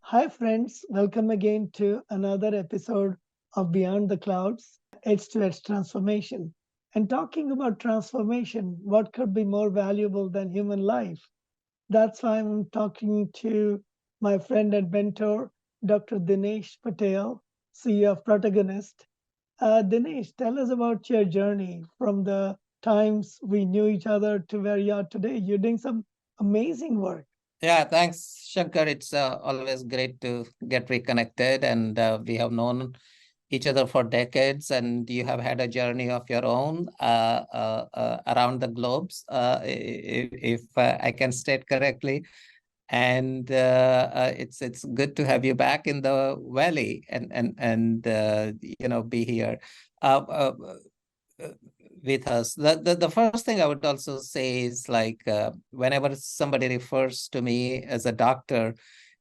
Hi, friends. Welcome again to another episode of Beyond the Clouds, Edge to Edge Transformation. And talking about transformation, what could be more valuable than human life? That's why I'm talking to my friend and mentor, Dr. Dinesh Patel, CEO of Protagonist. Dinesh, tell us about your journey from the times we knew each other to where you are today. You're doing some amazing work. Yeah, thanks, Shankar. It's always great to get reconnected, and we have known each other for decades, and you have had a journey of your own around the globes, if I can state correctly. And it's good to have you back in the valley and be here. Uh, uh, uh, with us. The first thing I would also say is like whenever somebody refers to me as a doctor,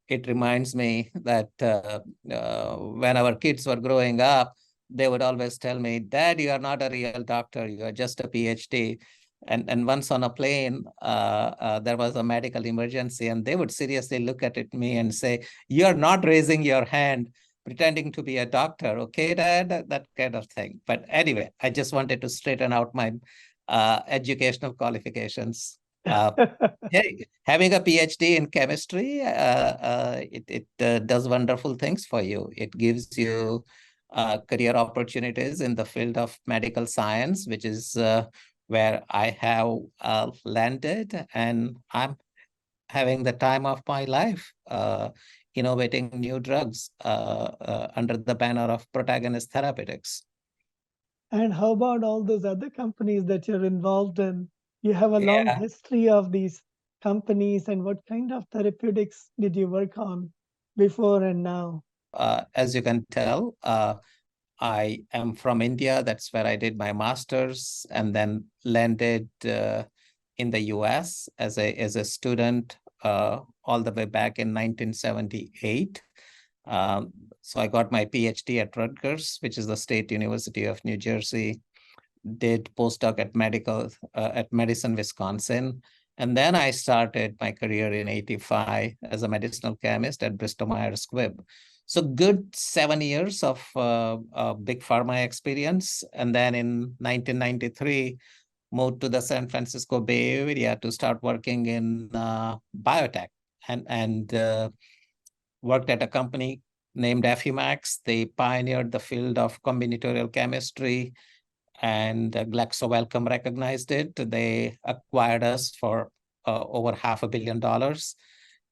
it reminds me that when our kids were growing up, they would always tell me, Dad, you are not a real doctor, you are just a PhD. And once on a plane, there was a medical emergency, and they would seriously look at me and say, you're not raising your hand pretending to be a doctor, okay, Dad? That kind of thing. But anyway, I just wanted to straighten out my educational qualifications. Hey, having a PhD in chemistry, it does wonderful things for you. It gives you career opportunities in the field of medical science, which is where I have landed, and I'm having the time of my life, innovating new drugs under the banner of Protagonist Therapeutics. And how about all those other companies that you're involved in? You have a long Yeah, history of these companies, and what kind of therapeutics did you work on before and now? as you can tell, I am from India. That's where I did my master's, and then landed in the US as a student all the way back in 1978. So I got my PhD at Rutgers, which is the State University of New Jersey. Did postdoc at Madison, Wisconsin. And then I started my career in 85 as a medicinal chemist at Bristol Myers Squibb. So good 7 years of big pharma experience. And then in 1993, moved to the San Francisco Bay Area to start working in biotech and worked at a company named Affimax. They pioneered the field of combinatorial chemistry, and Glaxo Wellcome recognized it. They acquired us for over $500 million.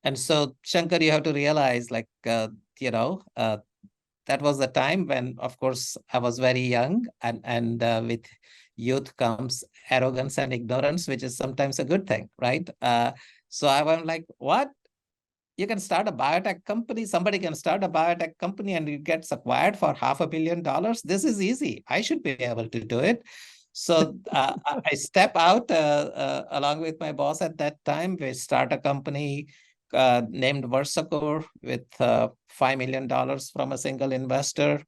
And so, Shankar, you have to realize, like, that was the time when, of course, I was very young, and with youth comes arrogance and ignorance, which is sometimes a good thing, right? So I was like, what? You can start a biotech company. Somebody can start a biotech company and it gets acquired for $500 million. This is easy. I should be able to do it. So I step out along with my boss at that time. We start a company named Versacor with $5 million from a single investor.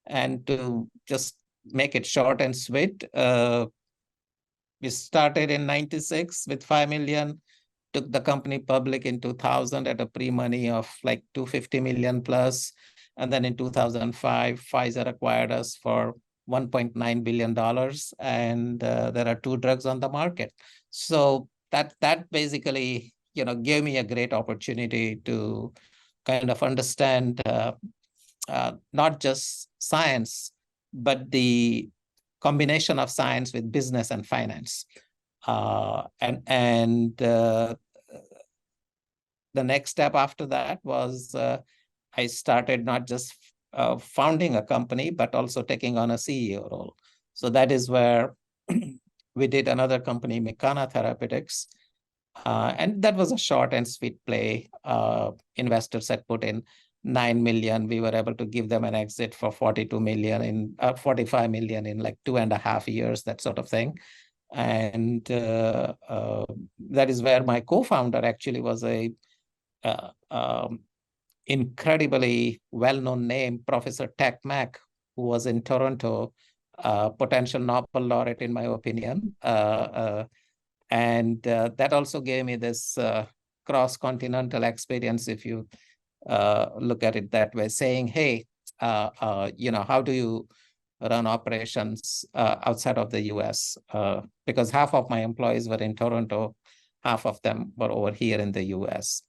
And to just make it short and sweet, we started in 96 with 5 million, took the company public in 2000 at a pre-money of like 250 million plus. And then in 2005, Pfizer acquired us for $1.9 billion. And there are two drugs on the market. So that basically, gave me a great opportunity to kind of understand not just science, but the combination of science with business and finance. And the next step after that was I started not just founding a company, but also taking on a CEO role. So that is where we did another company, Mekana Therapeutics. And that was a short and sweet play. Investors had put in 9 million. We were able to give them an exit for 42 million in 45 million in like 2.5 years, that sort of thing. And that is where my co-founder actually was a incredibly well-known name, Professor Tech Mack, who was in Toronto, potential Nobel laureate, in my opinion. And that also gave me this cross-continental experience, if you look at it that way, saying, hey, how do you run operations outside of the US? Because half of my employees were in Toronto, half of them were over here in the US.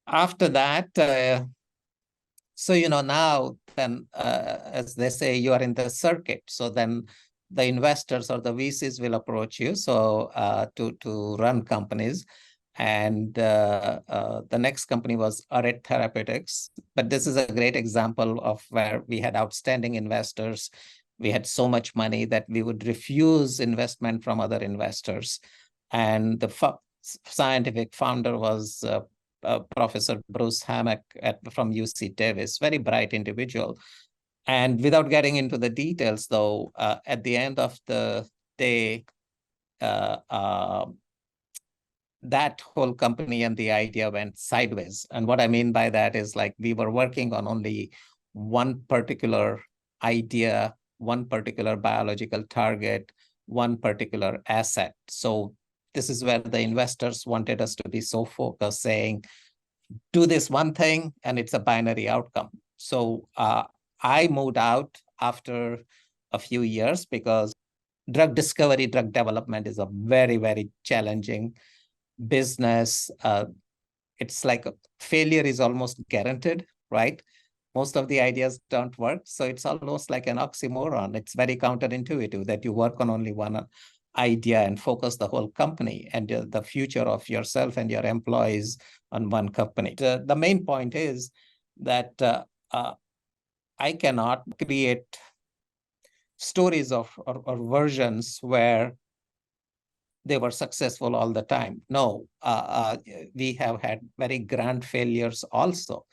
After that, now then, as they say, you are in the circuit. So then the investors or the VCs will approach you to run companies. And the next company was Arrête Therapeutics. But this is a great example of where we had outstanding investors. We had so much money that we would refuse investment from other investors. And the scientific founder was Professor Bruce Hammack from UC Davis, very bright individual. And without getting into the details, though, at the end of the day, that whole company and the idea went sideways. And what I mean by that is, like, we were working on only one particular idea, one particular biological target, one particular asset. So this is where the investors wanted us to be so focused, saying, do this one thing and it's a binary outcome. So I moved out after a few years because drug discovery, drug development is a very, very challenging business. It's like failure is almost guaranteed, right? Most of the ideas don't work. So it's almost like an oxymoron. It's very counterintuitive that you work on only one idea and focus the whole company and the future of yourself and your employees on one company. The main point is that I cannot create stories or versions where they were successful all the time. No, we have had very grand failures also.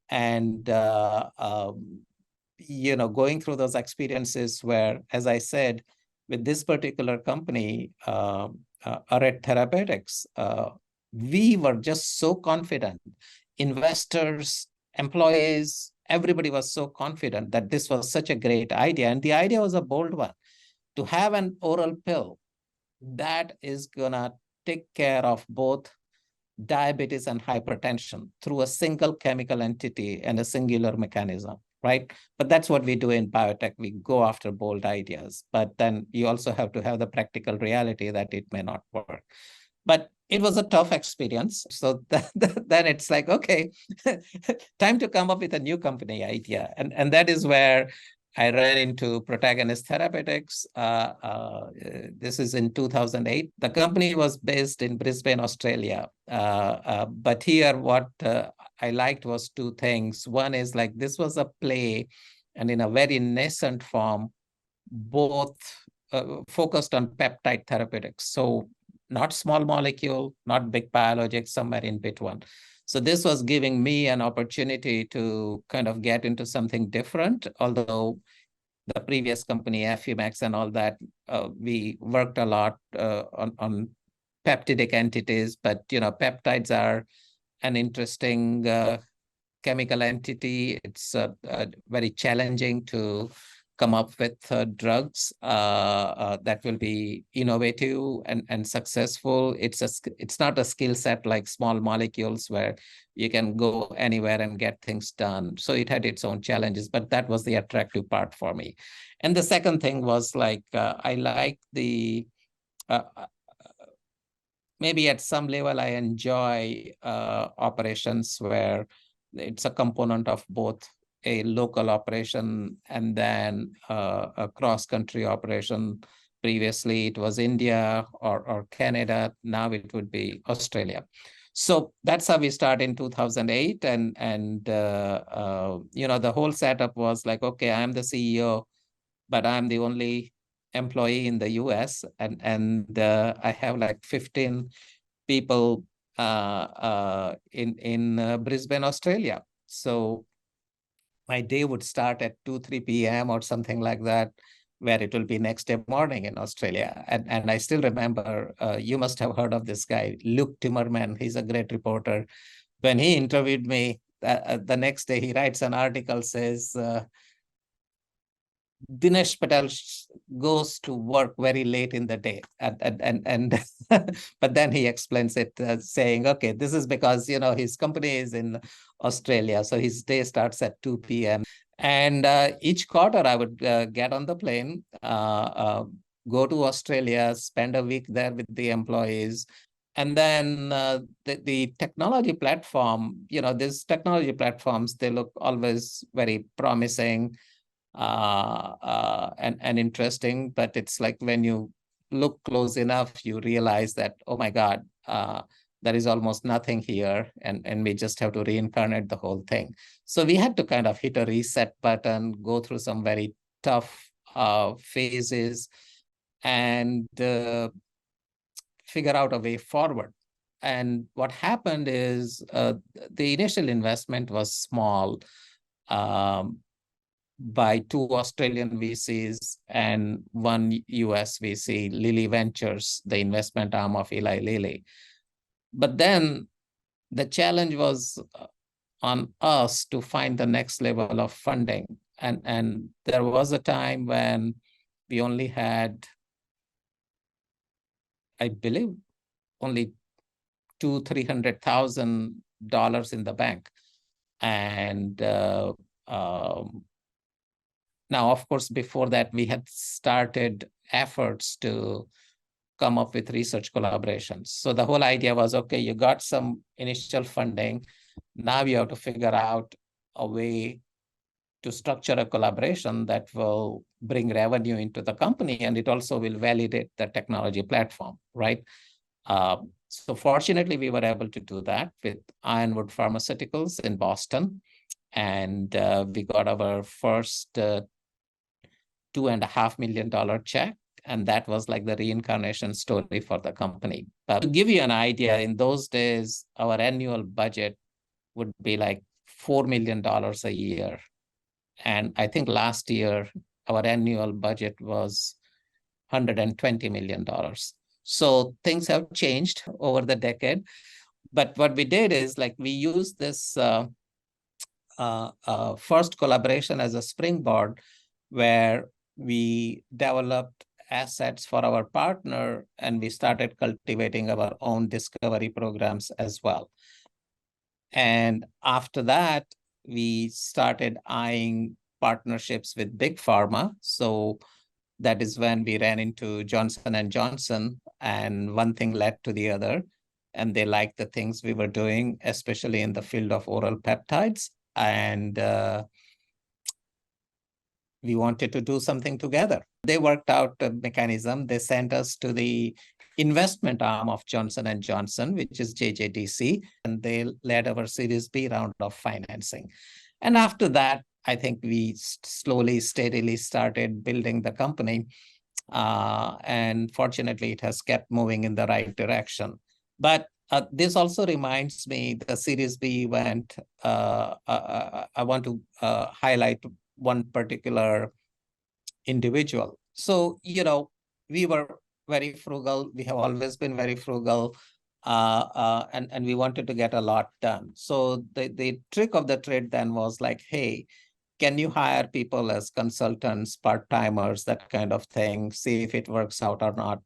And, going through those experiences where, as I said, with this particular company, Arrête Therapeutics, we were just so confident. Investors, employees, everybody was so confident that this was such a great idea. And the idea was a bold one, to have an oral pill that is gonna take care of both diabetes and hypertension through a single chemical entity and a singular mechanism, right? But that's what we do in biotech. We go after bold ideas, but then you also have to have the practical reality that it may not work. But it was a tough experience. So then it's like, okay, time to come up with a new company idea. And that is where I ran into Protagonist Therapeutics. This is in 2008. The company was based in Brisbane, Australia. But here, what I liked was two things. One is, like, this was a play, and in a very nascent form, both focused on peptide therapeutics. So not small molecule, not big biologics, somewhere in between. So this was giving me an opportunity to kind of get into something different, although the previous company, Affymax and all that, we worked a lot on peptidic entities, but, peptides are an interesting chemical entity. It's very challenging to come up with drugs that will be innovative and successful. It's not a skill set like small molecules where you can go anywhere and get things done. So it had its own challenges, but that was the attractive part for me. And the second thing was, like, I like the, maybe at some level, I enjoy operations where it's a component of both a local operation and then a cross-country operation. Previously, it was India or Canada. Now it would be Australia. So that's how we started in 2008. And the whole setup was like, okay, I'm the CEO, but I'm the only employee in the US. And I have like 15 people in Brisbane, Australia. So my day would start at 2-3 p.m. or something like that, where it will be next day morning in Australia. And I still remember, you must have heard of this guy, Luke Timmerman. He's a great reporter. When he interviewed me, the next day he writes an article, says, Dinesh Patel goes to work very late in the day, and but then he explains it saying, okay, this is because his company is in Australia, so his day starts at 2 p.m. And each quarter, I would get on the plane, go to Australia, spend a week there with the employees. And then the technology platform, these technology platforms, they look always very promising and interesting. But it's like when you look close enough, you realize that, oh my God, there is almost nothing here, and we just have to reincarnate the whole thing. So we had to kind of hit a reset button, go through some very tough phases, and figure out a way forward. And what happened is the initial investment was small by 2 Australian VCs and 1 US VC, Lilly Ventures, the investment arm of Eli Lilly. But then the challenge was on us to find the next level of funding. And there was a time when we only had, I believe, only $200,000-300,000 in the bank. And now, of course, before that, we had started efforts to come up with research collaborations. So the whole idea was, okay, you got some initial funding. Now you have to figure out a way to structure a collaboration that will bring revenue into the company, and it also will validate the technology platform, right? So fortunately, we were able to do that with Ironwood Pharmaceuticals in Boston. And we got our first $2.5 million check. And that was like the reincarnation story for the company. But to give you an idea, in those days, our annual budget would be like $4 million a year. And I think last year, our annual budget was $120 million. So things have changed over the decade. But what we did is like we used this first collaboration as a springboard, where we developed assets for our partner, and we started cultivating our own discovery programs as well. And after that, we started eyeing partnerships with big pharma. So that is when we ran into Johnson & Johnson, and one thing led to the other. And they liked the things we were doing, especially in the field of oral peptides. And we wanted to do something together. They worked out a mechanism. They sent us to the investment arm of Johnson & Johnson, which is JJDC, and they led our Series B round of financing. And after that, I think we slowly, steadily started building the company. And fortunately, it has kept moving in the right direction. But this also reminds me, the Series B event, I want to highlight one particular individual. So, we were very frugal. We have always been very frugal. And we wanted to get a lot done. So the trick of the trade then was like, hey, can you hire people as consultants, part-timers, that kind of thing, see if it works out or not.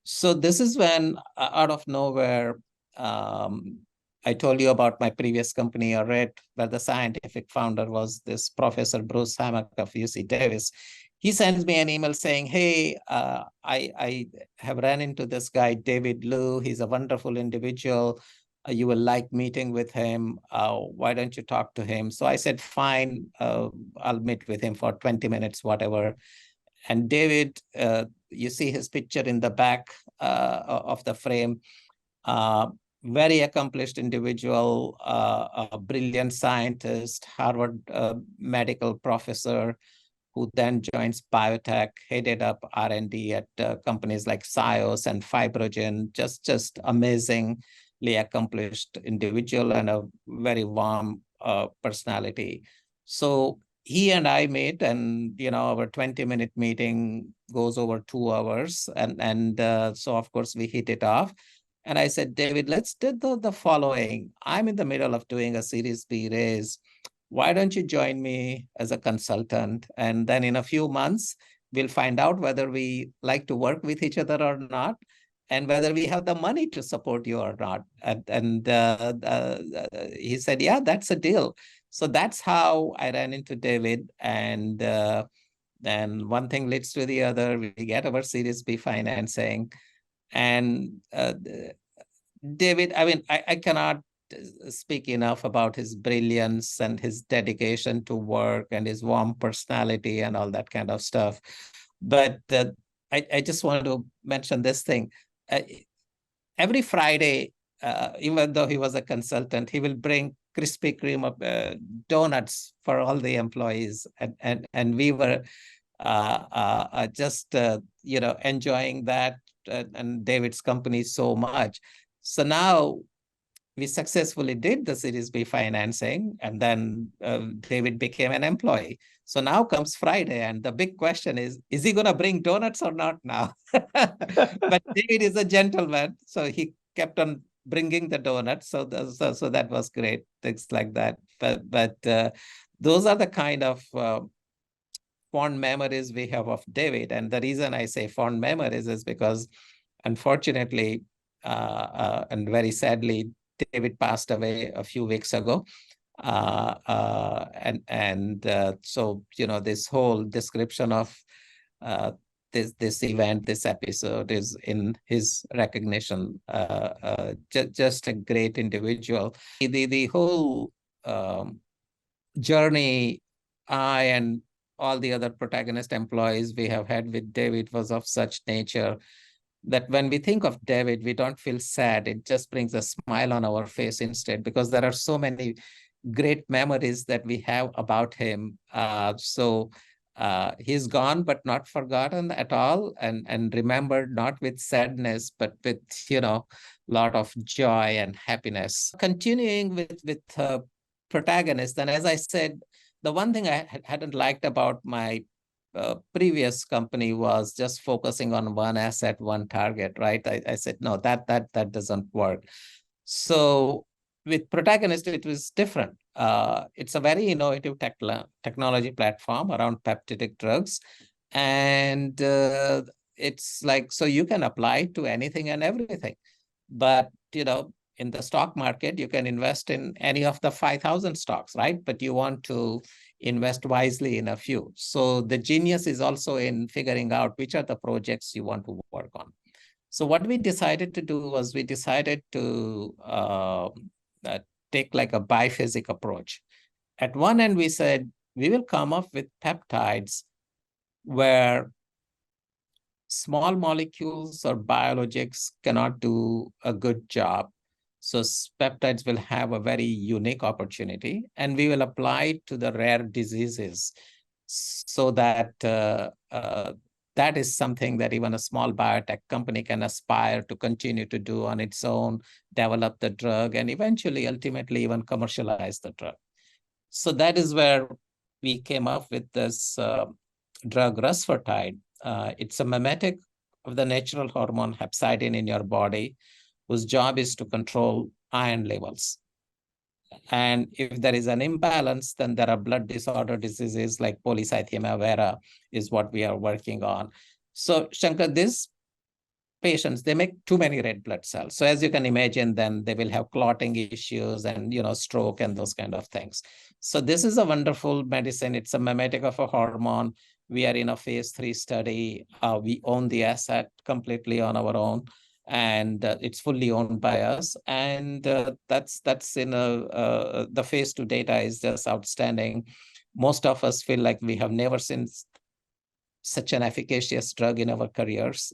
So this is when, out of nowhere, I told you about my previous company, Red, where the scientific founder was this Professor Bruce Hammack of UC Davis. He sends me an email saying, hey, I have ran into this guy, David Liu. He's a wonderful individual. You will like meeting with him. Why don't you talk to him? So I said, fine, I'll meet with him for 20 minutes, whatever. And David, you see his picture in the back of the frame. Very accomplished individual, a brilliant scientist, Harvard medical professor, who then joins biotech, headed up R&D at companies like Cyoes and Fibrogen, just amazingly accomplished individual and a very warm personality. So he and I met, and our 20-minute meeting goes over 2 hours, and so of course we hit it off. And I said, David, let's do the following. I'm in the middle of doing a Series B raise. why don't you join me as a consultant? And then in a few months, we'll find out whether we like to work with each other or not, and whether we have the money to support you or not. He said, yeah, that's a deal. So that's how I ran into David. And then one thing leads to the other. We get our Series B financing. And David, I mean, I cannot speak enough about his brilliance and his dedication to work and his warm personality and all that kind of stuff. But I just wanted to mention this thing. Every Friday, even though he was a consultant, he will bring Krispy Kreme donuts for all the employees. And we were just, enjoying that and David's company so much. So now we successfully did the Series B financing, and then David became an employee. So now comes Friday, and the big question is he going to bring donuts or not now? But David is a gentleman, so he kept on bringing the donuts. So that was great, things like that. But those are the kind of fond memories we have of David. And the reason I say fond memories is because, unfortunately, and very sadly, David passed away a few weeks ago. So, this whole description of this event, this episode is in his recognition. Just a great individual. The whole journey I and all the other Protagonist employees we have had with David was of such nature that when we think of David, we don't feel sad. It just brings a smile on our face instead, because there are so many great memories that we have about him. He's gone, but not forgotten at all, and remembered not with sadness, but with, lot of joy and happiness. Continuing with Protagonist, and as I said, the one thing I hadn't liked about my previous company was just focusing on one asset, one target, right? I said, no, that doesn't work. So with Protagonist, it was different. It's a very innovative technology platform around peptidic drugs. And it's like, so you can apply to anything and everything. But, in the stock market, you can invest in any of the 5,000 stocks, right? But you want to invest wisely in a few. So the genius is also in figuring out which are the projects you want to work on. So what we decided to do was we decided to take like a biphasic approach. At one end, we said, we will come up with peptides where small molecules or biologics cannot do a good job. So peptides will have a very unique opportunity, and we will apply it to the rare diseases so that that is something that even a small biotech company can aspire to continue to do on its own, develop the drug, and eventually, ultimately, even commercialize the drug. So that is where we came up with this drug rusfertide. It's a mimetic of the natural hormone hepcidin in your body, whose job is to control iron levels. And if there is an imbalance, then there are blood disorder diseases like polycythemia vera is what we are working on. So Shankar, these patients, they make too many red blood cells. So as you can imagine, then they will have clotting issues and, stroke and those kind of things. So this is a wonderful medicine. It's a mimetic of a hormone. We are in a phase 3 study. We own the asset completely on our own, and it's fully owned by us. And that's in the phase 2 data is just outstanding. Most of us feel like we have never seen such an efficacious drug in our careers.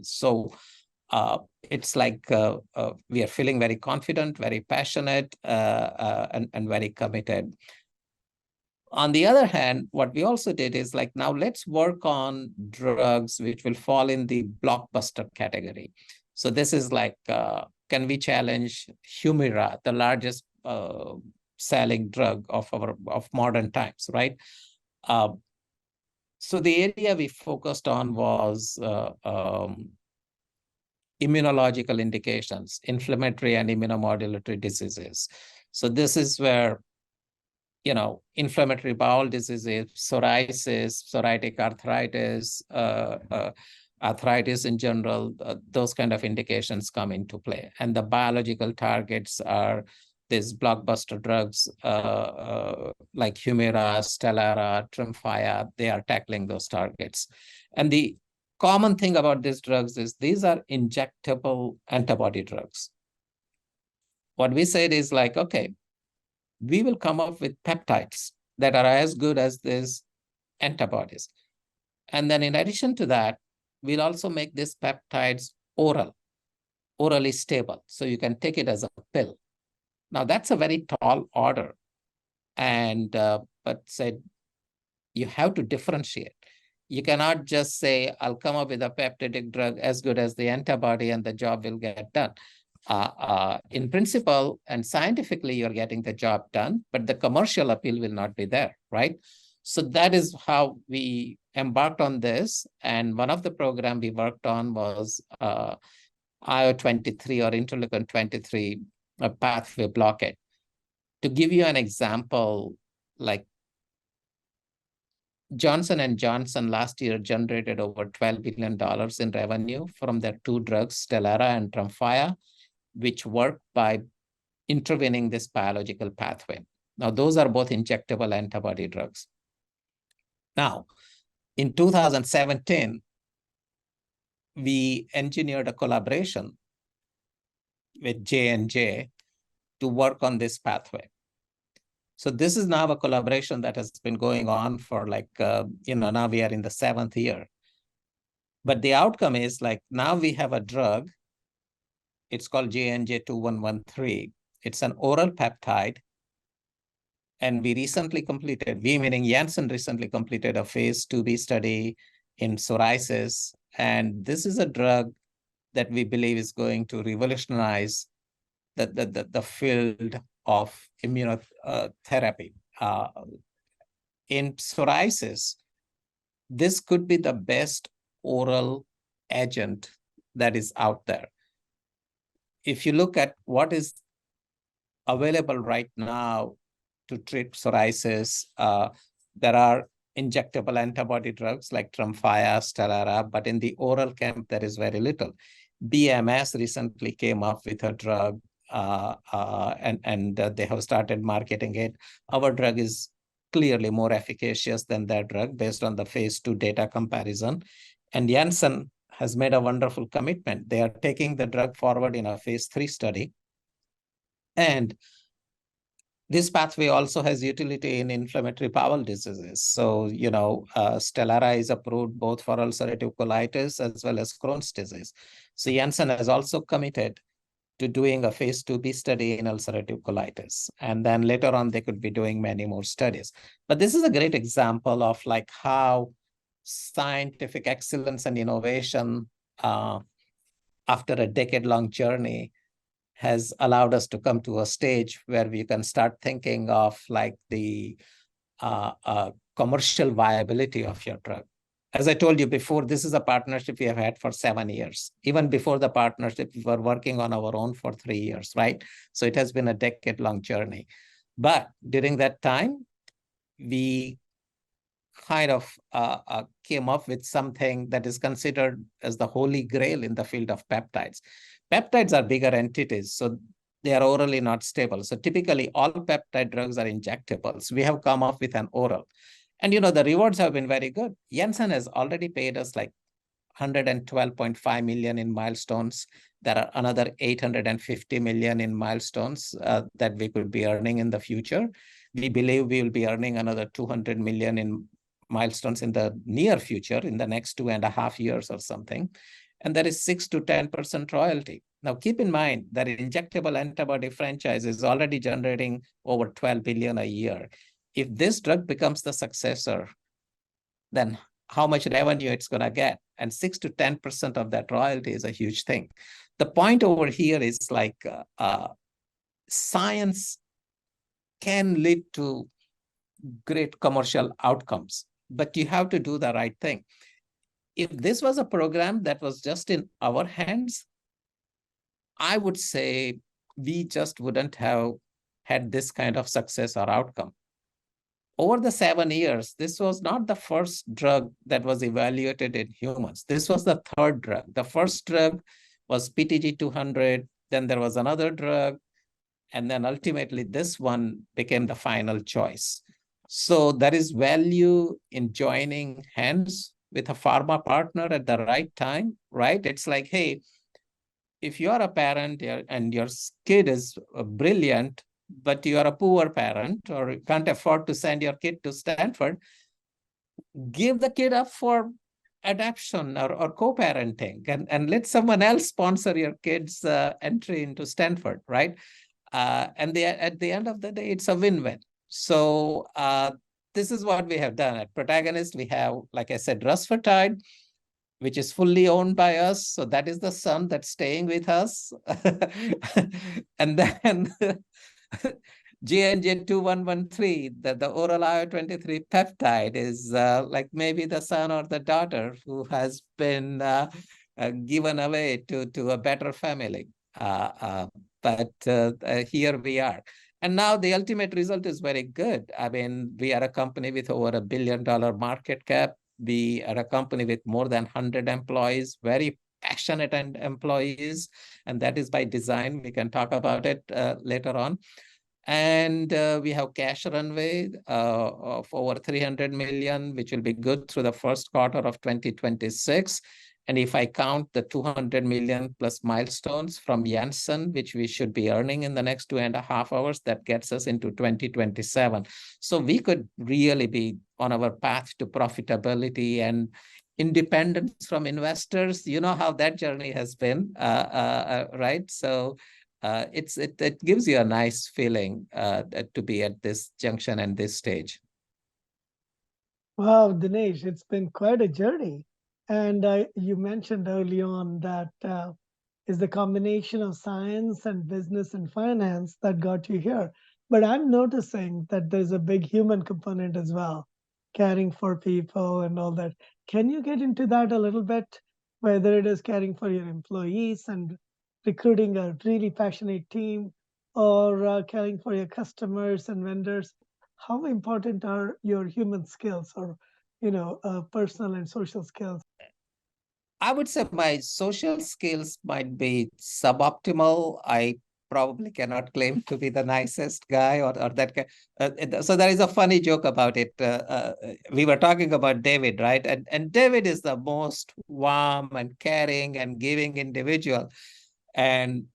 So it's like we are feeling very confident, very passionate, and very committed. On the other hand, what we also did is like, now let's work on drugs which will fall in the blockbuster category. So this is like, can we challenge Humira, the largest selling drug of modern times, right? So the area we focused on was immunological indications, inflammatory and immunomodulatory diseases. So this is where inflammatory bowel diseases, psoriasis, psoriatic arthritis, arthritis in general, those kind of indications come into play. And the biological targets are these blockbuster drugs like Humira, Stelara, Tremfya. They are tackling those targets. And the common thing about these drugs is these are injectable antibody drugs. What we said is like, okay, we will come up with peptides that are as good as these antibodies. And then in addition to that, we'll also make these peptides orally stable. So you can take it as a pill. Now that's a very tall order. And, but said, you have to differentiate. You cannot just say, I'll come up with a peptidic drug as good as the antibody and the job will get done. In principle and scientifically, you're getting the job done, but the commercial appeal will not be there, right? So that is how we embarked on this. And one of the programs we worked on was IO23 or interleukin 23 pathway blockade. To give you an example, like Johnson & Johnson last year generated over $12 billion in revenue from their two drugs, Stelara and Tremfya, which work by intervening this biological pathway. Now, those are both injectable antibody drugs. Now, in 2017, we engineered a collaboration with J&J to work on this pathway. So this is now a collaboration that has been going on for like, now we are in the 7th year. But the outcome is like, now we have a drug. It's called J&J 2113. It's an oral peptide. And we meaning Janssen recently completed a phase 2b study in psoriasis. And this is a drug that we believe is going to revolutionize the field of immunotherapy. In psoriasis, this could be the best oral agent that is out there. If you look at what is available right now to treat psoriasis, there are injectable antibody drugs like Tremfya, Stelara, but in the oral camp, there is very little. BMS recently came up with a drug, and they have started marketing it. Our drug is clearly more efficacious than their drug based on the phase 2 data comparison. And Janssen has made a wonderful commitment. They are taking the drug forward in a phase 3 study. And this pathway also has utility in inflammatory bowel diseases. So, Stelara is approved both for ulcerative colitis as well as Crohn's disease. So Janssen has also committed to doing a phase 2b study in ulcerative colitis. And then later on, they could be doing many more studies. But this is a great example of like how scientific excellence and innovation after a decade-long journey has allowed us to come to a stage where we can start thinking of like the commercial viability of your drug. As I told you before, this is a partnership we have had for 7 years. Even before the partnership, we were working on our own for 3 years, right? So it has been a decade-long journey. But during that time, we kind of came up with something that is considered as the holy grail in the field of peptides. Peptides are bigger entities, so they are orally not stable. So typically, all peptide drugs are injectables. We have come up with an oral. And, the rewards have been very good. Janssen has already paid us like 112.5 million in milestones. There are another 850 million in milestones that we could be earning in the future. We believe we will be earning another 200 million in milestones in the near future, in the next 2.5 years or something. And there is 6 to 10% royalty. Now, keep in mind that injectable antibody franchise is already generating over 12 billion a year. If this drug becomes the successor, then how much revenue it's going to get? And 6 to 10% of that royalty is a huge thing. The point over here is like science can lead to great commercial outcomes, but you have to do the right thing. If this was a program that was just in our hands, I would say we just wouldn't have had this kind of success or outcome. over the 7 years, this was not the first drug that was evaluated in humans. This was the third drug. The first drug was PTG 200. Then there was another drug. And then ultimately, this one became the final choice. So there is value in joining hands with a pharma partner at the right time, right? It's like, hey, if you are a parent and your kid is brilliant, but you are a poor parent or you can't afford to send your kid to Stanford, give the kid up for adoption or co-parenting and let someone else sponsor your kid's entry into Stanford, right? And at the end of the day, it's a win-win. So this is what we have done at Protagonist. We have, like I said, Rusfertide, which is fully owned by us. So that is the son that's staying with us. And then JNJ2113, the oral IL-23 peptide is like maybe the son or the daughter who has been given away to a better family. But here we are. And now the ultimate result is very good. I mean, we are a company with over $1 billion market cap. We are a company with more than 100 employees, very passionate employees, and that is by design. We can talk about it later on. And we have cash runway of over 300 million, which will be good through the first quarter of 2026. And if I count the 200 million plus milestones from Janssen, which we should be earning in the next 2.5 hours, that gets us into 2027. So we could really be on our path to profitability and independence from investors. You know how that journey has been, right? So it gives you a nice feeling to be at this junction and this stage. Wow, Dinesh, it's been quite a journey. And you mentioned early on that is the combination of science and business and finance that got you here. But I'm noticing that there's a big human component as well, caring for people and all that. Can you get into that a little bit? Whether it is caring for your employees and recruiting a really passionate team, or caring for your customers and vendors, how important are your human skills, or personal and social skills? I would say my social skills might be suboptimal. I probably cannot claim to be the nicest guy or that guy. So there is a funny joke about it. We were talking about David, right? And David is the most warm and caring and giving individual. And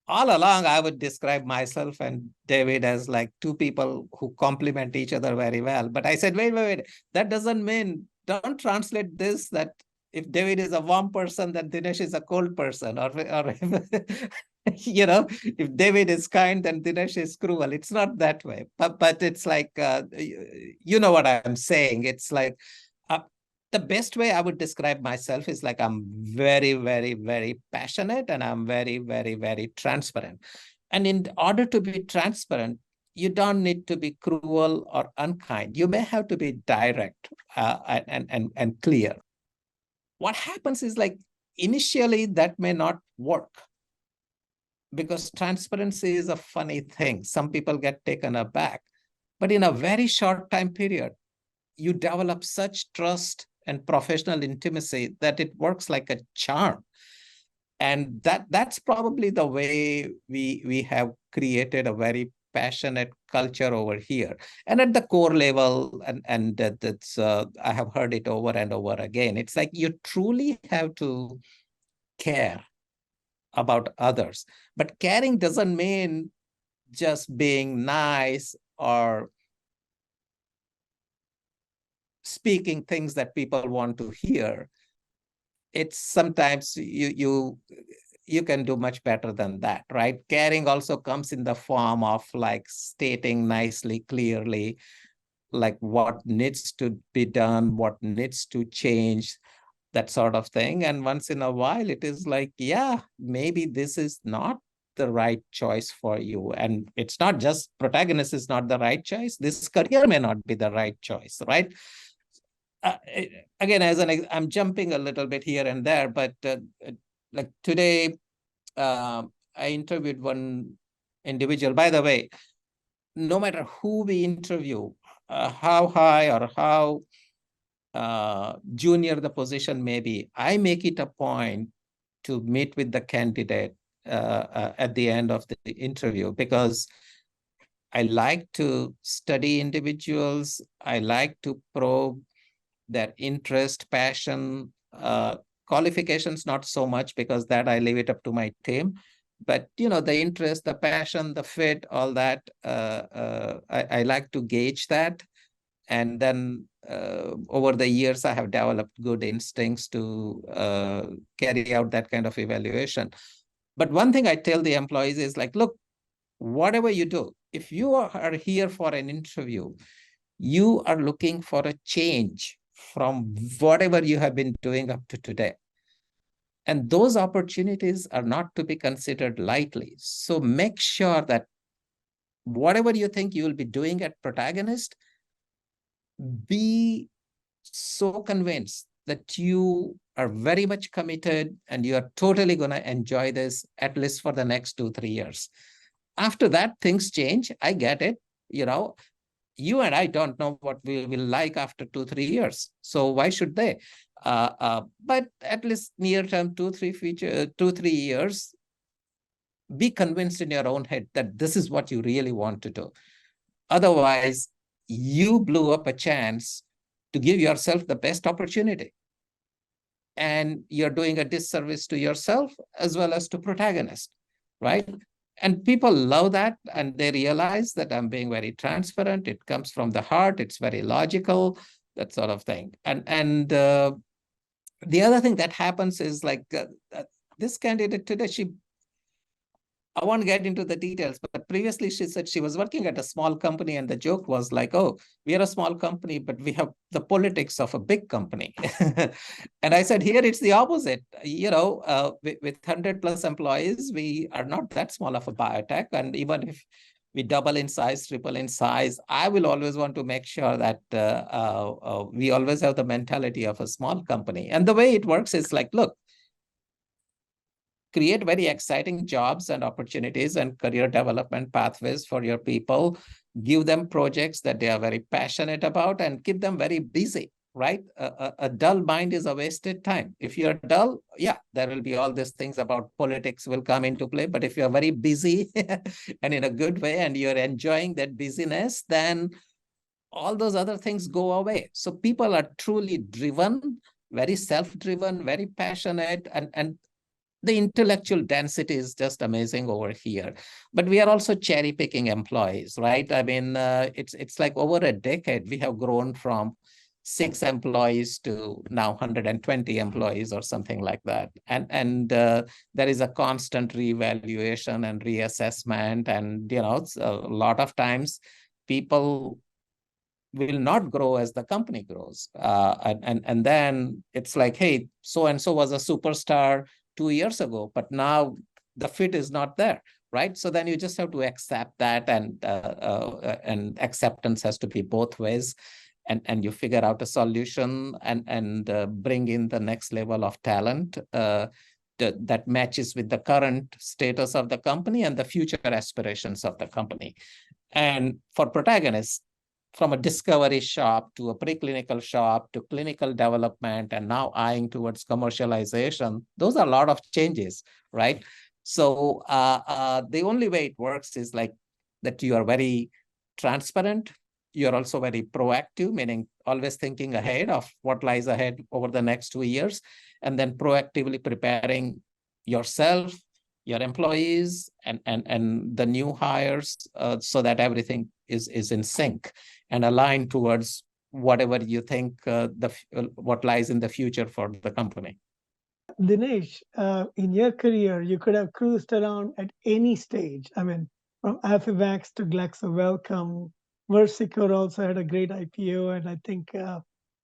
all along, I would describe myself and David as like two people who complement each other very well. But I said, wait. That doesn't mean, don't translate this that if David is a warm person, then Dinesh is a cold person. Or if David is kind, then Dinesh is cruel. It's not that way. But it's like, you know what I'm saying. It's like, uh, the best way I would describe myself is like I'm very, very, very passionate and I'm very, very, very transparent. And in order to be transparent, you don't need to be cruel or unkind. You may have to be direct and clear. What happens is like initially that may not work because transparency is a funny thing. Some people get taken aback. But in a very short time period, you develop such trust and professional intimacy that it works like a charm. And that's probably the way we have created a very passionate culture over here. And at the core level, and that's I have heard it over and over again, it's like you truly have to care about others. But caring doesn't mean just being nice or speaking things that people want to hear. It's sometimes you can do much better than that, right? Caring also comes in the form of like stating nicely, clearly, like what needs to be done, what needs to change, that sort of thing. And once in a while, it is like, yeah, maybe this is not the right choice for you. And it's not just Protagonist is not the right choice. This career may not be the right choice, right? Again, I'm jumping a little bit here and there, but like today, I interviewed one individual. By the way, no matter who we interview, how high or how junior the position may be, I make it a point to meet with the candidate at the end of the interview, because I like to study individuals. I like to probe their interest, passion, qualifications, not so much, because that I leave it up to my team. But the interest, the passion, the fit, all that, I like to gauge that. And then over the years, I have developed good instincts to carry out that kind of evaluation. But one thing I tell the employees is like, look, whatever you do, if you are here for an interview, you are looking for a change from whatever you have been doing up to today. And those opportunities are not to be considered lightly. So make sure that whatever you think you will be doing at Protagonist, be so convinced that you are very much committed and you are totally going to enjoy this, at least for the next 2-3 years. After that, things change. I get it. You and I don't know what we will like after 2-3 years. So why should they? But at least near term, 2-3 years, be convinced in your own head that this is what you really want to do. Otherwise, you blew up a chance to give yourself the best opportunity. And you're doing a disservice to yourself as well as to Protagonist, right? And people love that, and they realize that I'm being very transparent. It comes from the heart. It's very logical, that sort of thing. And the other thing that happens is like this candidate today, I won't get into the details, but previously she said she was working at a small company, and the joke was like, oh, we are a small company, but we have the politics of a big company. And I said, here it's the opposite. With 100 plus employees, we are not that small of a biotech. And even if we double in size, triple in size, I will always want to make sure that we always have the mentality of a small company. And the way it works is like, look, create very exciting jobs and opportunities and career development pathways for your people. Give them projects that they are very passionate about and keep them very busy, right? A dull mind is a wasted time. If you're dull, yeah, there will be all these things about politics will come into play. But if you're very busy and in a good way and you're enjoying that busyness, then all those other things go away. So people are truly driven, very self-driven, very passionate, and the intellectual density is just amazing over here. But we are also cherry picking employees, right? I mean, it's like over a decade, we have grown from 6 employees to now 120 employees or something like that. And there is a constant reevaluation and reassessment. And, a lot of times people will not grow as the company grows. And then it's like, hey, so-and-so was a superstar 2 years ago, but now the fit is not there, right? So then you just have to accept that, and acceptance has to be both ways. And you figure out a solution and bring in the next level of talent that matches with the current status of the company and the future aspirations of the company. And for Protagonists, from a discovery shop to a preclinical shop to clinical development and now eyeing towards commercialization, those are a lot of changes, right? So the only way it works is like that you are very transparent. You're also very proactive, meaning always thinking ahead of what lies ahead over the next 2 years, and then proactively preparing yourself, your employees, and the new hires so that everything is in sync and aligned towards whatever you think what lies in the future for the company. Dinesh, in your career, you could have cruised around at any stage. I mean, from Affyvax to Glaxo Wellcome, Versicor also had a great IPO, and I think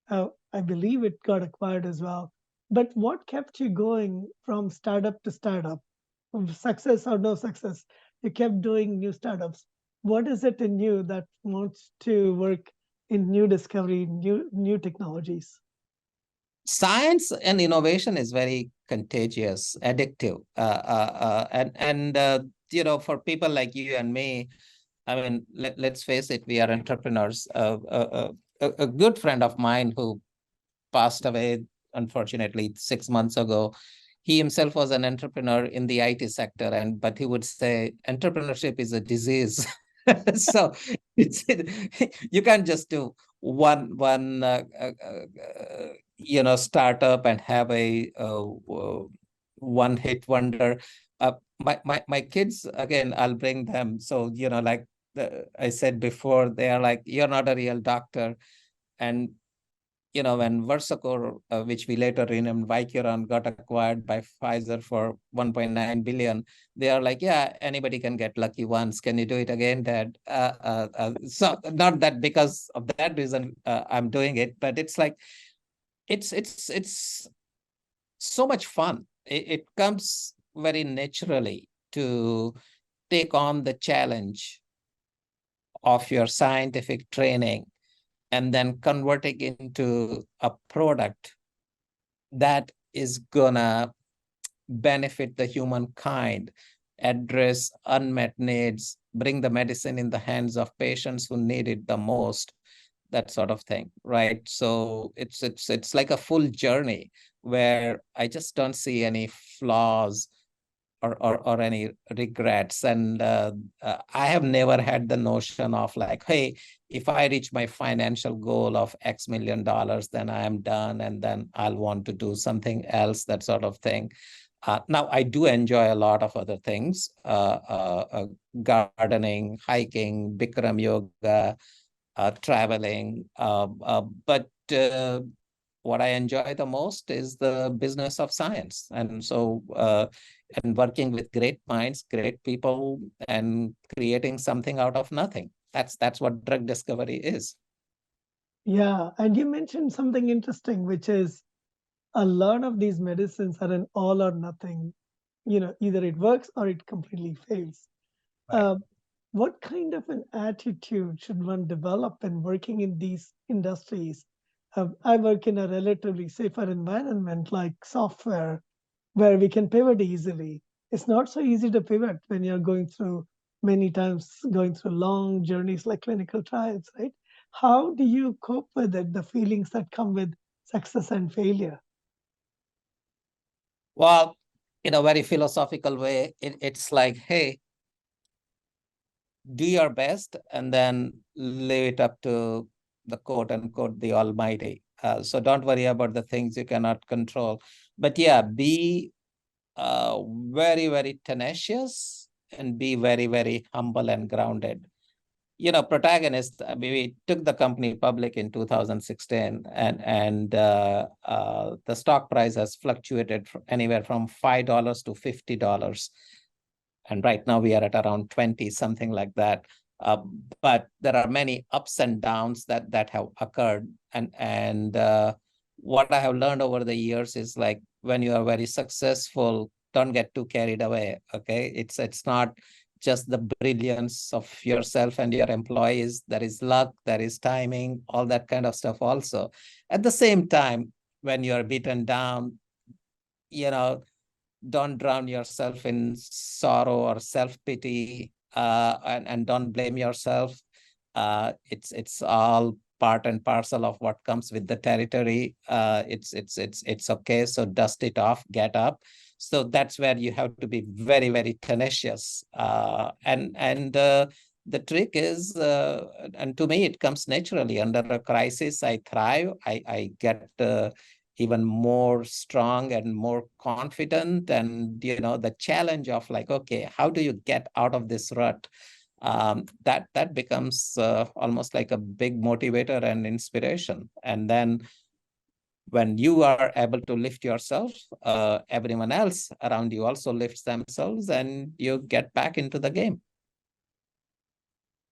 I believe it got acquired as well. But what kept you going from startup to startup, from success or no success? You kept doing new startups. What is it in you that wants to work in new discovery, new technologies? Science and innovation is very contagious, addictive, and for people like you and me, I mean, let's face it, we are entrepreneurs. A good friend of mine who passed away, unfortunately, 6 months ago, he himself was an entrepreneur in the IT sector, and but he would say entrepreneurship is a disease. So it's you can't just do one startup and have a one hit wonder. My kids, again, I'll bring them. So like I said before, they are like, you're not a real doctor. And when Versacor, which we later renamed Vicuron, got acquired by Pfizer for 1.9 billion, they are like, yeah, anybody can get lucky once. Can you do it again, Dad? So not that because of that reason I'm doing it, but it's like it's so much fun. It comes very naturally to take on the challenge of your scientific training and then converting into a product that is gonna benefit the humankind, address unmet needs, bring the medicine in the hands of patients who need it the most, that sort of thing, right? So it's like a full journey where I just don't see any flaws or any regrets. And I have never had the notion of like, hey, if I reach my financial goal of X million dollars, then I am done, and then I'll want to do something else, that sort of thing. Now, I do enjoy a lot of other things, gardening, hiking, Bikram yoga, traveling. But what I enjoy the most is the business of science. And working with great minds, great people, and creating something out of nothing. That's what drug discovery is. Yeah, and you mentioned something interesting, which is a lot of these medicines are an all or nothing. Either it works or it completely fails. Right. Uh, what kind of an attitude should one develop in working in these industries? I work in a relatively safer environment like software, where we can pivot easily. It's not so easy to pivot when you're going through many times going through long journeys like clinical trials, right? How do you cope with it, the feelings that come with success and failure? Well, in a very philosophical way, it's like, hey, do your best and then leave it up to the quote unquote the Almighty. So don't worry about the things you cannot control. But yeah, be very, very tenacious and be very, very humble and grounded. Protagonist, we took the company public in 2016, and the stock price has fluctuated anywhere from $5 to $50. And right now we are at around 20, something like that. But there are many ups and downs that have occurred. And what I have learned over the years is like when you are very successful, don't get too carried away. Okay, it's not just the brilliance of yourself and your employees. There is luck, there is timing, all that kind of stuff also. At the same time, when you are beaten down, you know, don't drown yourself in sorrow or self-pity, and don't blame yourself. It's all part and parcel of what comes with the territory. It's okay. So dust it off, get up. So that's where you have to be very, very tenacious. And the trick is, and to me, it comes naturally. Under a crisis, I thrive. I get even more strong and more confident. And the challenge of like, okay, how do you get out of this rut? That becomes almost like a big motivator and inspiration. And then when you are able to lift yourself, everyone else around you also lifts themselves, and you get back into the game.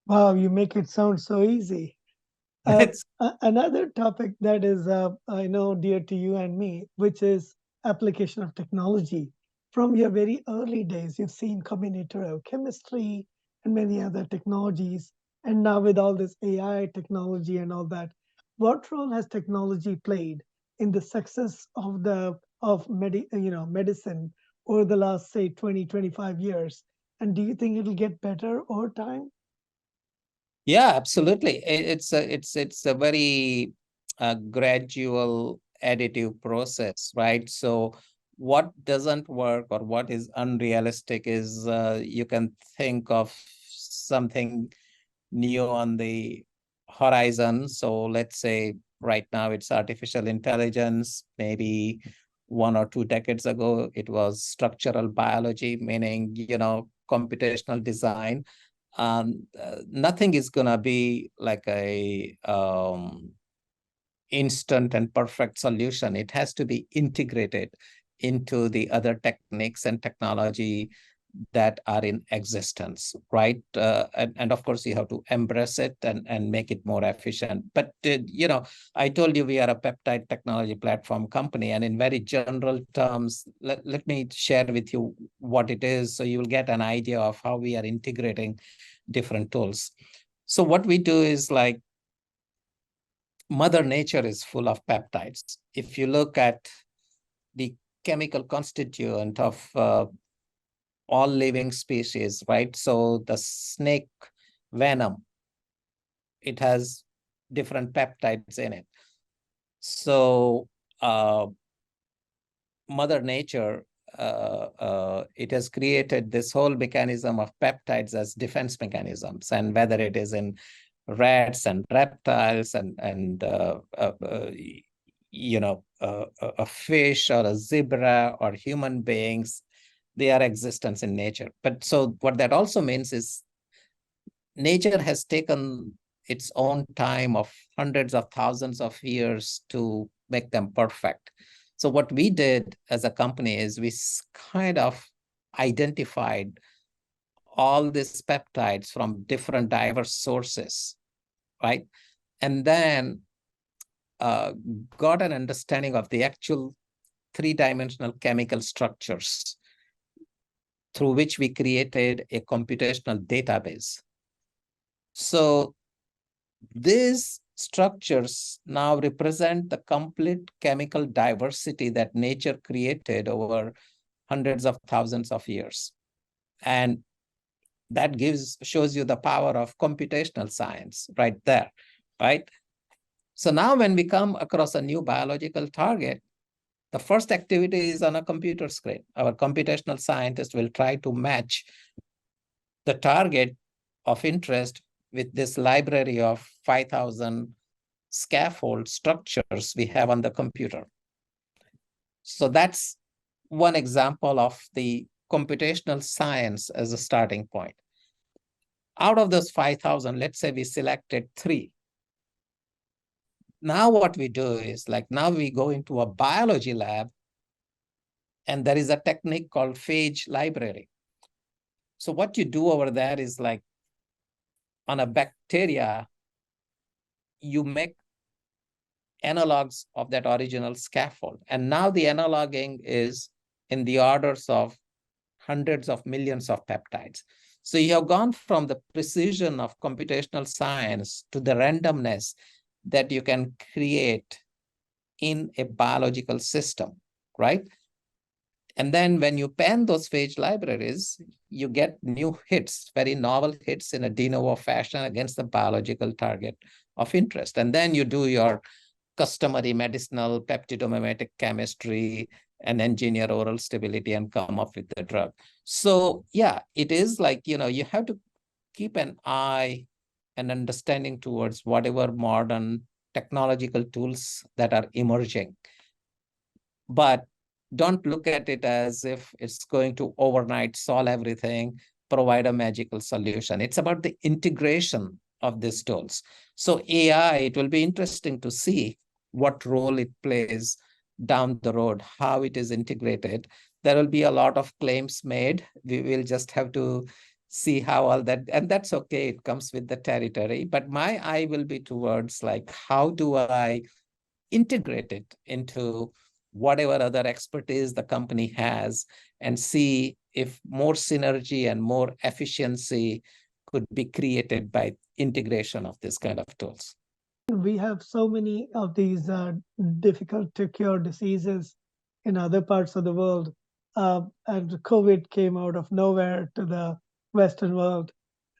Wow, you make it sound so easy. Uh, It's Another topic that is, I know, dear to you and me, which is application of technology. From your very early days, you've seen combinatorial chemistry and many other technologies, and now with all this AI technology and all that, what role has technology played in the success of medicine over the last, say, 20, 25 years? And do you think it'll get better over time? Yeah, absolutely. It's a very gradual additive process, right? So what doesn't work or what is unrealistic is you can think of something new on the horizon. So let's say right now it's artificial intelligence. Maybe 1 or 2 decades ago, it was structural biology, meaning, computational design. Nothing is gonna be like a instant and perfect solution. It has to be integrated into the other techniques and technology that are in existence, right? And of course, you have to embrace it and make it more efficient. But, I told you we are a peptide technology platform company, and in very general terms, let me share with you what it is so you will get an idea of how we are integrating different tools. So what we do is like Mother Nature is full of peptides. If you look at the chemical constituent of all living species, right? So the snake venom, it has different peptides in it. So Mother Nature, it has created this whole mechanism of peptides as defense mechanisms, and whether it is in rats and reptiles and a fish or a zebra or human beings, they are existence in nature. But so what that also means is nature has taken its own time of hundreds of thousands of years to make them perfect. So what we did as a company is we kind of identified all these peptides from different diverse sources, right? And then uh, got an understanding of the actual three-dimensional chemical structures through which we created a computational database. So these structures now represent the complete chemical diversity that nature created over hundreds of thousands of years. And that shows you the power of computational science right there, right? So now when we come across a new biological target, the first activity is on a computer screen. Our computational scientist will try to match the target of interest with this library of 5,000 scaffold structures we have on the computer. So that's one example of the computational science as a starting point. Out of those 5,000, let's say we selected 3. Now what we do is now we go into a biology lab, and there is a technique called phage library. So what you do over there is on a bacteria, you make analogs of that original scaffold. And now the analogging is in the orders of hundreds of millions of peptides. So you have gone from the precision of computational science to the randomness that you can create in a biological system, right? And then when you pan those phage libraries, you get new hits, very novel hits in a de novo fashion against the biological target of interest. And then you do your customary medicinal peptidomimetic chemistry and engineer oral stability and come up with the drug. So yeah, it is you have to keep an eye and understanding towards whatever modern technological tools that are emerging. But don't look at it as if it's going to overnight solve everything, provide a magical solution. It's about the integration of these tools. So AI, it will be interesting to see what role it plays down the road, how it is integrated. There will be a lot of claims made. We will just have to see how all that, and that's okay. It comes with the territory. But my eye will be towards how do I integrate it into whatever other expertise the company has and see if more synergy and more efficiency could be created by integration of this kind of tools. We have so many of these difficult to cure diseases in other parts of the world. And COVID came out of nowhere to the Western world.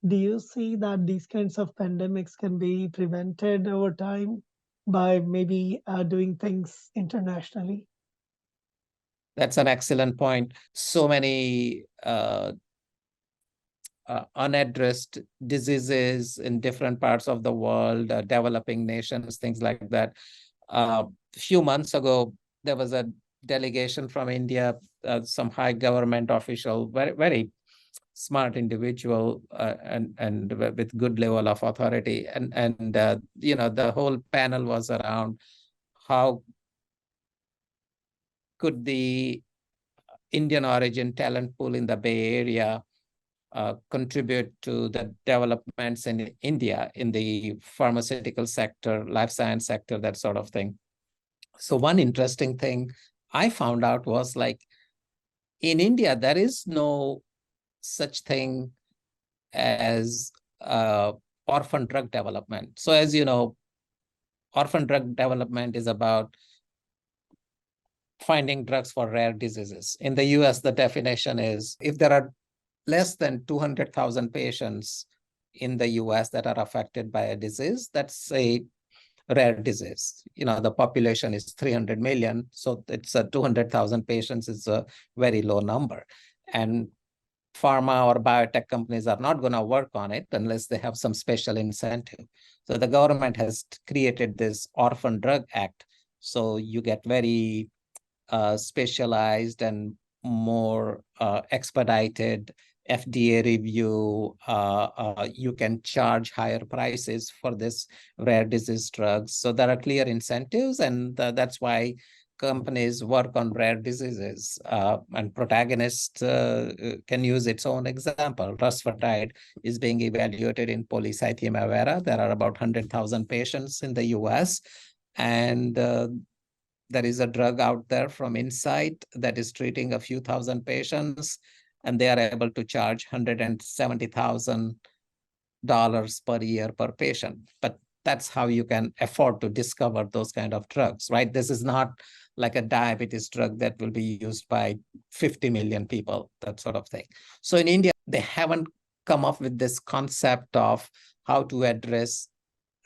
Do you see that these kinds of pandemics can be prevented over time by maybe doing things internationally? That's an excellent point. So many unaddressed diseases in different parts of the world, developing nations, things like that. A few months ago, there was a delegation from India, some high government official, very, very smart individual, and with good level of authority. And the whole panel was around how could the Indian origin talent pool in the Bay Area contribute to the developments in India in the pharmaceutical sector, life science sector, that sort of thing. So one interesting thing I found out was, like, in India, there is no such thing as orphan drug development. So as you know, orphan drug development is about finding drugs for rare diseases. In the US, the definition is if there are less than 200,000 patients in the US that are affected by a disease, that's a rare disease. The population is 300 million, so it's 200,000 patients is a very low number. And pharma or biotech companies are not going to work on it unless they have some special incentive. So the government has created this Orphan Drug Act. So you get very specialized and more expedited FDA review. You can charge higher prices for this rare disease drugs. So there are clear incentives, and that's why companies work on rare diseases. And Protagonist can use its own example. Rusfertide is being evaluated in polycythemia vera. There are about 100,000 patients in the US, and there is a drug out there from Insight that is treating a few thousand patients, and they are able to charge $170,000 per year per patient. But that's how you can afford to discover those kind of drugs, right? This is not like a diabetes drug that will be used by 50 million people, that sort of thing. So in India, they haven't come up with this concept of how to address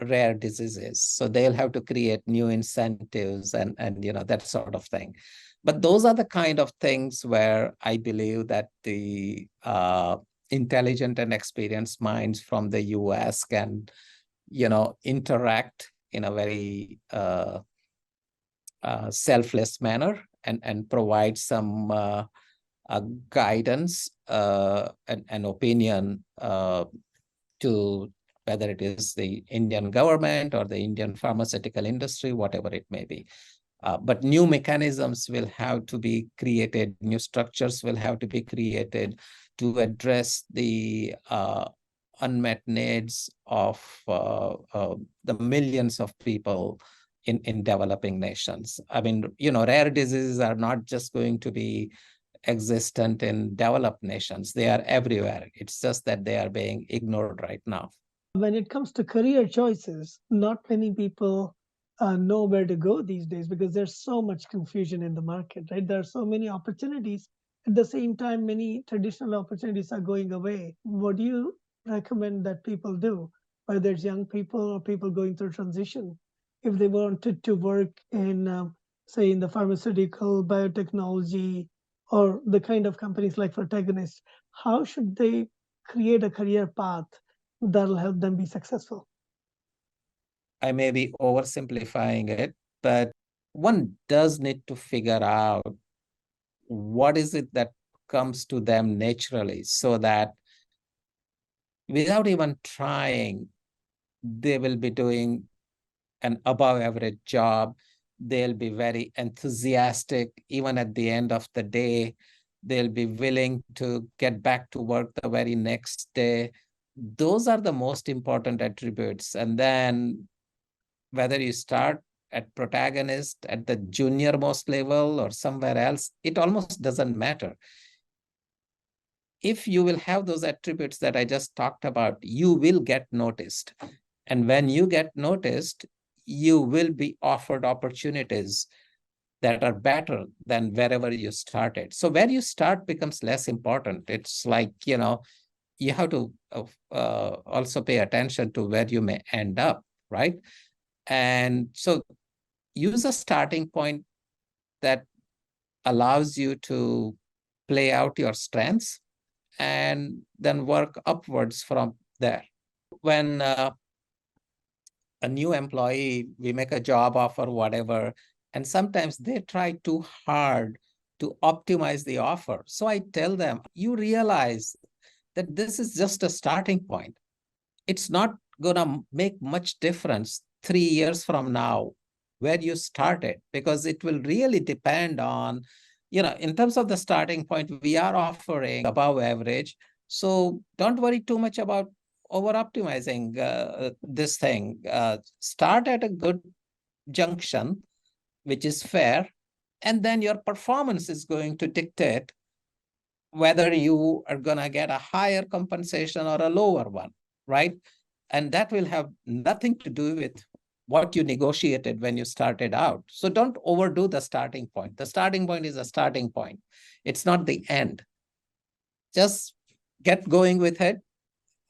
rare diseases. So they'll have to create new incentives and that sort of thing. But those are the kind of things where I believe that the intelligent and experienced minds from the US can, interact in a very selfless manner and provide some guidance and opinion to whether it is the Indian government or the Indian pharmaceutical industry, whatever it may be. But new mechanisms will have to be created, new structures will have to be created to address the unmet needs of the millions of people in developing nations. I mean, rare diseases are not just going to be existent in developed nations. They are everywhere. It's just that they are being ignored right now. When it comes to career choices, not many people know where to go these days because there's so much confusion in the market, right? There are so many opportunities. At the same time, many traditional opportunities are going away. What do you recommend that people do, whether it's young people or people going through transition, if they wanted to work in, say, in the pharmaceutical, biotechnology, or the kind of companies like Protagonist? How should they create a career path that'll help them be successful? I may be oversimplifying it, but one does need to figure out what is it that comes to them naturally, so that without even trying, they will be doing an above average job. They'll be very enthusiastic. Even at the end of the day, they'll be willing to get back to work the very next day. Those are the most important attributes. And then whether you start at Protagonist at the junior most level or somewhere else, it almost doesn't matter. If you will have those attributes that I just talked about, you will get noticed. And when you get noticed, you will be offered opportunities that are better than wherever you started. So where you start becomes less important. It's like, you have to also pay attention to where you may end up, right? And so use a starting point that allows you to play out your strengths and then work upwards from there. When a new employee, we make a job offer, whatever, and sometimes they try too hard to optimize the offer. So I tell them, you realize that this is just a starting point. It's not going to make much difference 3 years from now where you started, because it will really depend on, in terms of the starting point, we are offering above average. So don't worry too much about over optimizing this thing. Start at a good junction, which is fair, and then your performance is going to dictate whether you are going to get a higher compensation or a lower one, right? And that will have nothing to do with what you negotiated when you started out. So don't overdo the starting point. The starting point is a starting point. It's not the end. Just get going with it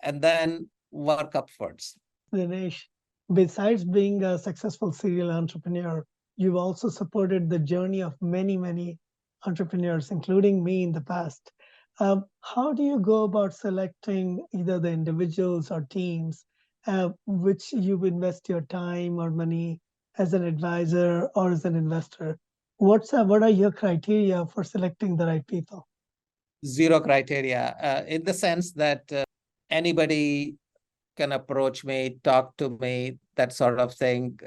and then work upwards. Dinesh, besides being a successful serial entrepreneur, you've also supported the journey of many, many entrepreneurs, including me in the past. How do you go about selecting either the individuals or teams which you invest your time or money as an advisor or as an investor? What are your criteria for selecting the right people? Zero criteria, in the sense that anybody can approach me, talk to me, that sort of thing.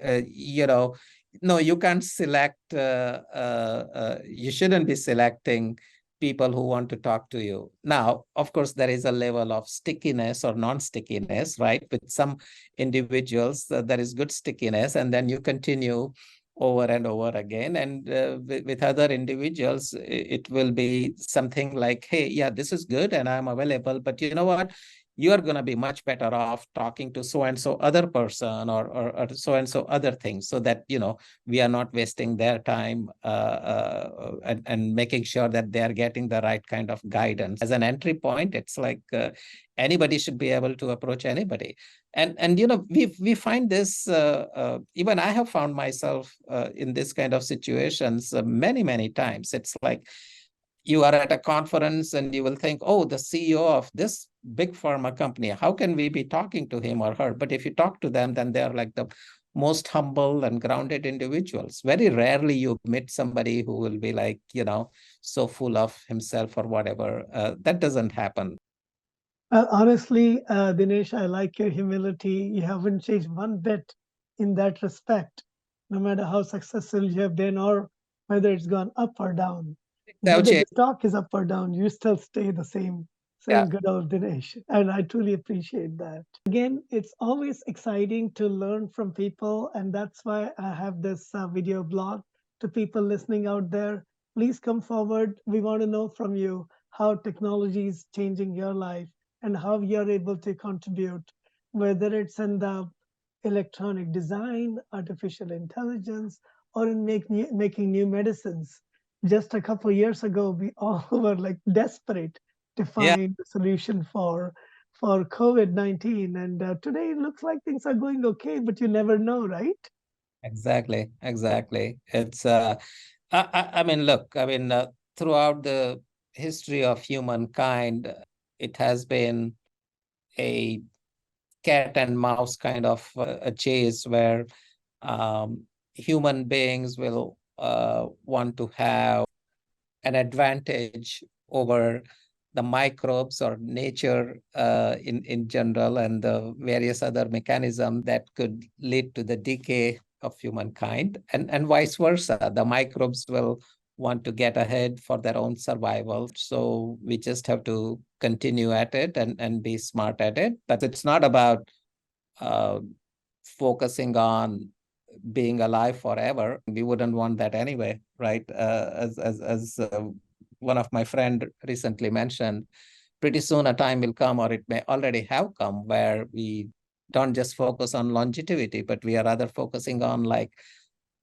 No, you can't select, you shouldn't be selecting people who want to talk to you. Now, of course, there is a level of stickiness or non-stickiness, right? With some individuals, there is good stickiness, and then you continue over and over again. And with other individuals, it will be something like, hey, yeah, this is good and I'm available, but you know what? You are going to be much better off talking to so and so other person, or so and so other things, so that we are not wasting their time, and making sure that they are getting the right kind of guidance. As an entry point, it's like anybody should be able to approach anybody. And we find this, even I have found myself in this kind of situations many times. It's like you are at a conference and you will think, oh, the CEO of this big pharma company, how can we be talking to him or her? But if you talk to them, then they're like the most humble and grounded individuals. Very rarely you meet somebody who will be like, so full of himself or whatever. That doesn't happen. Honestly, Dinesh, I like your humility. You haven't changed one bit in that respect, no matter how successful you have been or whether it's gone up or down. Whether the stock is up or down, you still stay the same, Yeah. good old Dinesh. And I truly appreciate that. Again, it's always exciting to learn from people. And that's why I have this video blog to people listening out there. Please come forward. We want to know from you how technology is changing your life and how you're able to contribute, whether it's in the electronic design, artificial intelligence, or in making new medicines. Just a couple of years ago, we all were like desperate to find a solution for COVID-19, and today it looks like things are going okay, but you never know, right? Exactly. It's I mean, look, throughout the history of humankind, it has been a cat and mouse kind of a chase where human beings will want to have an advantage over the microbes or nature in general, and the various other mechanisms that could lead to the decay of humankind, and vice versa. The microbes will want to get ahead for their own survival. So we just have to continue at it and be smart at it. But it's not about uh, focusing on being alive forever. We wouldn't want that anyway, right? As one of my friend recently mentioned, pretty soon a time will come, or it may already have come, where we don't just focus on longevity, but we are rather focusing on like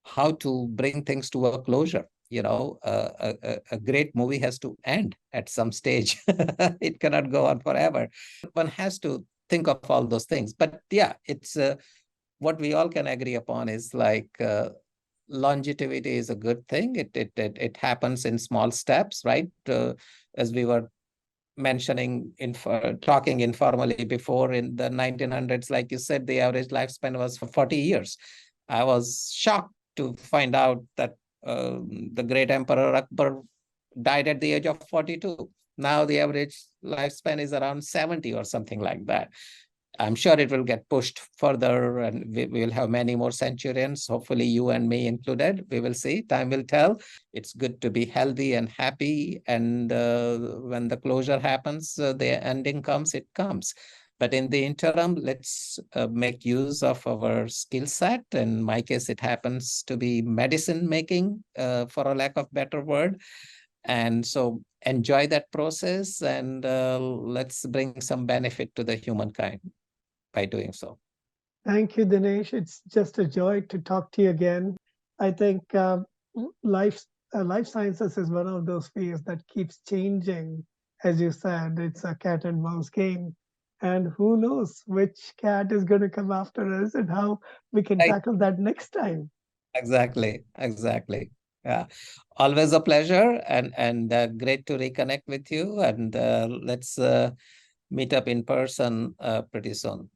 how to bring things to a closure. a great movie has to end at some stage. It cannot go on forever. One has to think of all those things. But yeah, it's what we all can agree upon is like longevity is a good thing. It happens in small steps, right? As we were mentioning, talking informally before, in the 1900s, like you said, the average lifespan was for 40 years. I was shocked to find out that the great Emperor Akbar died at the age of 42. Now the average lifespan is around 70 or something like that. I'm sure it will get pushed further, and we will have many more centurions, hopefully you and me included. We will see. Time will tell. It's good to be healthy and happy. And when the closure happens, the ending comes, it comes. But in the interim, let's make use of our skill set. In my case, it happens to be medicine making, for a lack of better word. And so enjoy that process, and let's bring some benefit to the humankind by doing so. Thank you, Dinesh. It's just a joy to talk to you again. I think life life sciences is one of those fields that keeps changing. As you said, it's a cat and mouse game. And who knows which cat is going to come after us and how we can Right. tackle that next time. Exactly. Exactly. Yeah. Always a pleasure, and great to reconnect with you. And let's meet up in person pretty soon.